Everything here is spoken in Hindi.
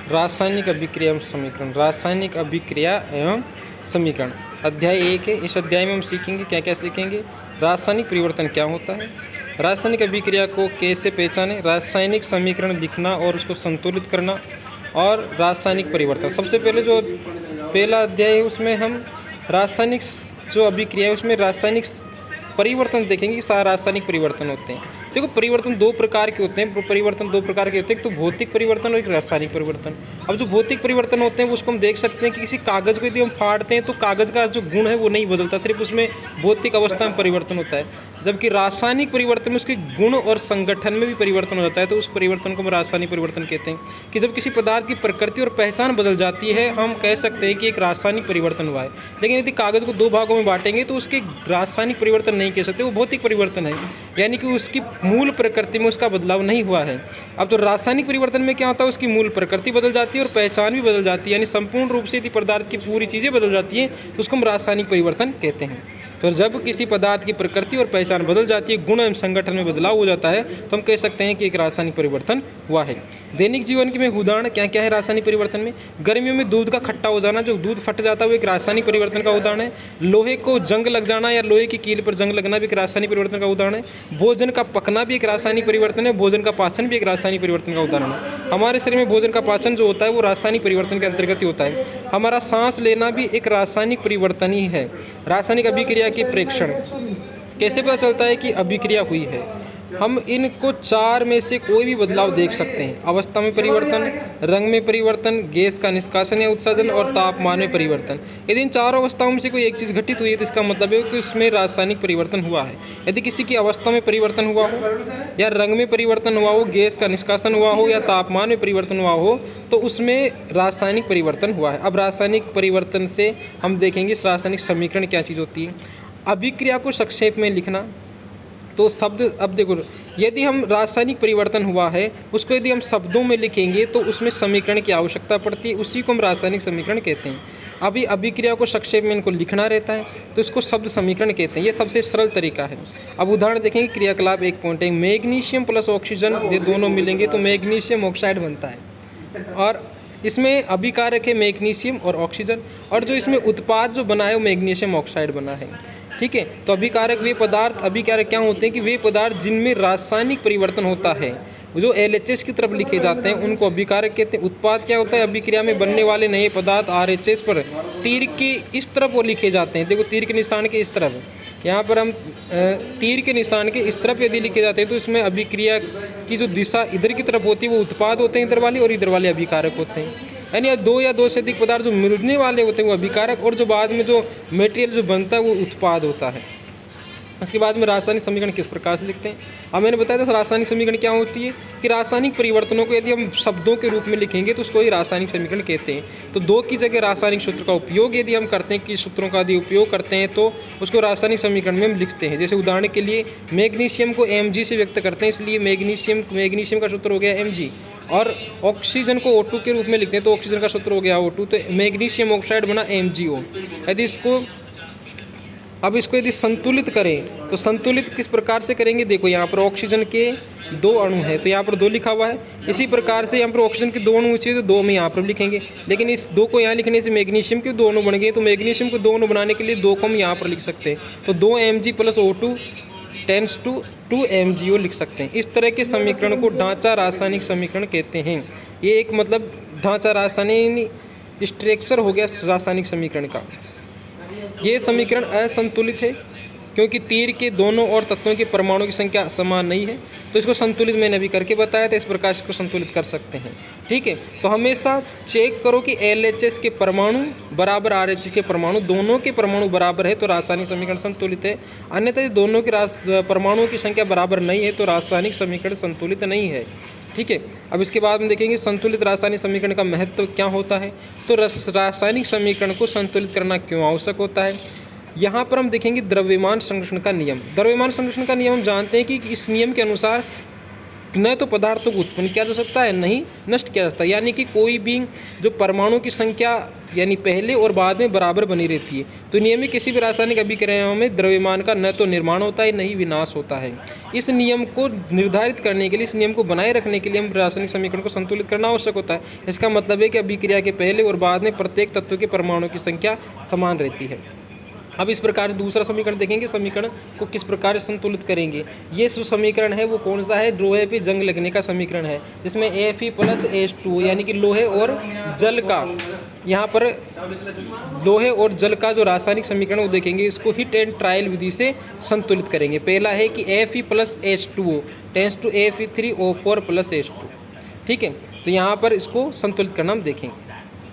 रासायनिक अभिक्रिया एवं समीकरण। रासायनिक अभिक्रिया एवं समीकरण अध्याय 1 है। इस अध्याय में हम सीखेंगे क्या क्या सीखेंगे। रासायनिक परिवर्तन क्या होता है, रासायनिक अभिक्रिया को कैसे पहचानें, रासायनिक समीकरण लिखना और उसको संतुलित करना, और रासायनिक परिवर्तन। सबसे पहले जो पहला अध्याय है उसमें हम रासायनिक जो अभिक्रिया है उसमें रासायनिक परिवर्तन देखेंगे कि रासायनिक परिवर्तन होते हैं। देखो, परिवर्तन दो प्रकार के होते हैं। परिवर्तन दो प्रकार के होते हैं, एक तो भौतिक परिवर्तन और एक रासायनिक परिवर्तन। अब जो भौतिक परिवर्तन होते हैं उसको हम देख सकते हैं कि किसी कागज़ को यदि हम फाड़ते हैं तो कागज़ का जो गुण है वो नहीं बदलता, सिर्फ उसमें भौतिक अवस्था में परिवर्तन होता है। जबकि रासायनिक परिवर्तन में उसके गुण और संगठन में भी परिवर्तन हो जाता है, तो उस परिवर्तन को हम रासायनिक परिवर्तन कहते हैं। कि जब किसी पदार्थ की प्रकृति और पहचान बदल जाती है, हम कह सकते हैं कि एक रासायनिक परिवर्तन हुआ है। लेकिन यदि कागज़ को दो भागों में बांटेंगे तो उसके रासायनिक परिवर्तन नहीं कह सकते, वो भौतिक परिवर्तन है, यानी कि उसकी मूल प्रकृति में उसका बदलाव नहीं हुआ है। अब तो रासायनिक परिवर्तन में क्या होता है, उसकी मूल प्रकृति बदल जाती है और पहचान भी बदल जाती है, यानी संपूर्ण रूप से यदि पदार्थ की पूरी चीज़ें बदल जाती हैं तो उसको हम रासायनिक परिवर्तन कहते हैं। तो जब किसी पदार्थ की प्रकृति और पहचान बदल जाती है, गुण एवं संगठन में बदलाव हो जाता है, तो हम कह सकते हैं कि एक रासायनिक परिवर्तन हुआ है। दैनिक जीवन के में उदाहरण क्या क्या है रासायनिक परिवर्तन में। गर्मियों में दूध का खट्टा हो जाना, जो दूध फट जाता है वो एक रासायनिक परिवर्तन का उदाहरण है। लोहे को जंग लग जाना या लोहे की कील पर जंग लगना भी एक रासायनिक परिवर्तन का उदाहरण है। भोजन का पकना भी एक रासायनिक परिवर्तन है। भोजन का पाचन भी एक रासायनिक परिवर्तन का उदाहरण है। हमारे शरीर में भोजन का पाचन जो होता है वो रासायनिक परिवर्तन के अंतर्गत ही होता है। हमारा सांस लेना भी एक रासायनिक परिवर्तन ही है। रासायनिक अभिक्रिया के प्रेक्षण कैसे पता चलता है कि अभिक्रिया हुई है। हम इनको चार में से कोई भी बदलाव देख सकते हैं। अवस्था में परिवर्तन, रंग में परिवर्तन, गैस का निष्कासन या उत्सर्जन और तापमान में परिवर्तन। यदि इन चारों अवस्थाओं में से कोई एक चीज़ घटित हुई है तो इसका मतलब है कि उसमें रासायनिक परिवर्तन हुआ है। यदि किसी की अवस्था में परिवर्तन हुआ हो या रंग में परिवर्तन हुआ हो, गैस का निष्कासन हुआ हो या तापमान में परिवर्तन हुआ हो, तो उसमें रासायनिक परिवर्तन हुआ है। अब रासायनिक परिवर्तन से हम देखेंगे इस रासायनिक समीकरण क्या चीज़ होती है। अभिक्रिया को संक्षेप में लिखना, तो शब्द, अब देखो, यदि हम रासायनिक परिवर्तन हुआ है उसको यदि हम शब्दों में लिखेंगे तो उसमें समीकरण की आवश्यकता पड़ती है, उसी को हम रासायनिक समीकरण कहते हैं। अभी अभिक्रिया को संक्षेप में इनको लिखना रहता है तो इसको शब्द समीकरण कहते हैं। ये सबसे सरल तरीका है। अब उदाहरण देखेंगे, क्रियाकलाप 1.1, मैग्नीशियम प्लस ऑक्सीजन, ये दोनों मिलेंगे तो मैग्नीशियम ऑक्साइड बनता है। और इसमें अभिकारक है मैग्नीशियम और ऑक्सीजन, और जो इसमें उत्पाद जो बना है वो मैग्नीशियम ऑक्साइड बना है। ठीक है, तो अभिकारक वे पदार्थ, अभिकारक क्या होते हैं कि वे पदार्थ जिनमें रासायनिक परिवर्तन होता है, जो LHS की तरफ लिखे जाते हैं उनको अभिकारक कहते हैं। उत्पाद क्या होता है, अभिक्रिया में बनने वाले नए पदार्थ RHS पर तीर के इस तरफ वो लिखे जाते हैं। देखो, तीर के निशान के इस तरफ, यहाँ पर हम तीर के निशान के इस तरफ यदि लिखे जाते हैं तो इसमें अभिक्रिया की जो दिशा इधर की तरफ होती है वो उत्पाद होते हैं इधर वाले, और इधर वाले अभिकारक होते हैं। यानी दो या दो से अधिक पदार्थ जो मिलने वाले होते हैं वो अभिकारक, और जो बाद में जो मटेरियल जो बनता है वो उत्पाद होता है। उसके बाद में रासायनिक समीकरण किस प्रकार से लिखते हैं। अब मैंने बताया था रासायनिक समीकरण क्या होती है कि रासायनिक परिवर्तनों को यदि हम शब्दों के रूप में लिखेंगे तो उसको ही रासायनिक समीकरण कहते हैं। तो दो की जगह रासायनिक सूत्र का उपयोग यदि हम करते हैं, कि सूत्रों का यदि उपयोग करते हैं तो उसको रासायनिक समीकरण में हम लिखते हैं। जैसे उदाहरण के लिए मैग्नीशियम को Mg से व्यक्त करते हैं, इसलिए मैग्नीशियम का सूत्र हो गया Mg, और ऑक्सीजन को O2 के रूप में लिखते हैं तो ऑक्सीजन का सूत्र हो गया O2, तो मैग्नीशियम ऑक्साइड बना MgO। अब इसको यदि संतुलित करें तो संतुलित किस प्रकार से करेंगे। देखो, यहाँ पर ऑक्सीजन के दो अणु हैं तो यहाँ पर 2 लिखा हुआ है। इसी प्रकार से यहाँ पर ऑक्सीजन के 2 अणु चाहिए तो 2 में यहाँ पर लिखेंगे, लेकिन इस 2 को यहाँ लिखने से मैग्नीशियम के 2 अणु बन गए, तो मैग्नीशियम के 2 अणु बनाने के लिए 2 को हम यहाँ पर लिख सकते हैं। तो 2 Mg plus O2 tends to 2 MgO लिख सकते हैं। इस तरह के समीकरण को ढांचा रासायनिक समीकरण कहते हैं। ये एक मतलब ढांचा रासायनिक स्ट्रक्चर हो गया रासायनिक समीकरण का। ये समीकरण असंतुलित है क्योंकि तीर के दोनों और तत्वों के परमाणु की संख्या समान नहीं है, तो इसको संतुलित मैंने अभी करके बताया था। इस प्रकार इसको संतुलित कर सकते हैं। ठीक है, तो हमेशा चेक करो कि LHS के परमाणु बराबर RHS के परमाणु, दोनों के परमाणु बराबर है तो रासायनिक समीकरण संतुलित है। अन्यथा यदि दोनों के परमाणुओं की संख्या बराबर नहीं है तो रासायनिक समीकरण संतुलित नहीं है। ठीक है, अब इसके बाद में देखेंगे संतुलित रासायनिक समीकरण का महत्व क्या होता है। तो रासायनिक समीकरण को संतुलित करना क्यों आवश्यक होता है। यहाँ पर हम देखेंगे द्रव्यमान संरक्षण का नियम। द्रव्यमान संरक्षण का नियम हम जानते हैं कि इस नियम के अनुसार न तो पदार्थों को उत्पन्न किया जा सकता है, नहीं नष्ट किया जा सकता, यानी कि कोई भी जो परमाणु की संख्या यानी पहले और बाद में बराबर बनी रहती है। तो नियमित किसी भी रासायनिक अभिक्रियाओं में द्रव्यमान का न तो निर्माण होता है, न ही विनाश होता है। इस नियम को निर्धारित करने के लिए, इस नियम को बनाए रखने के लिए हम रासायनिक समीकरण को संतुलित करना आवश्यक होता है। इसका मतलब है कि अभिक्रिया के पहले और बाद में प्रत्येक तत्व के परमाणु की संख्या समान रहती है। अब इस प्रकार से दूसरा समीकरण देखेंगे, समीकरण को किस प्रकार से संतुलित करेंगे। ये जो समीकरण है वो कौन सा है, लोहे पे जंग लगने का समीकरण है, जिसमें Fe+H2 यानी कि लोहे और जल का, यहाँ पर लोहे और जल का जो रासायनिक समीकरण वो देखेंगे, इसको हिट एंड ट्रायल विधि से संतुलित करेंगे। पहला है कि Fe+H2 टेंस टू Fe3O4+H2, ठीक है। तो यहाँ पर इसको संतुलित करना हम देखेंगे।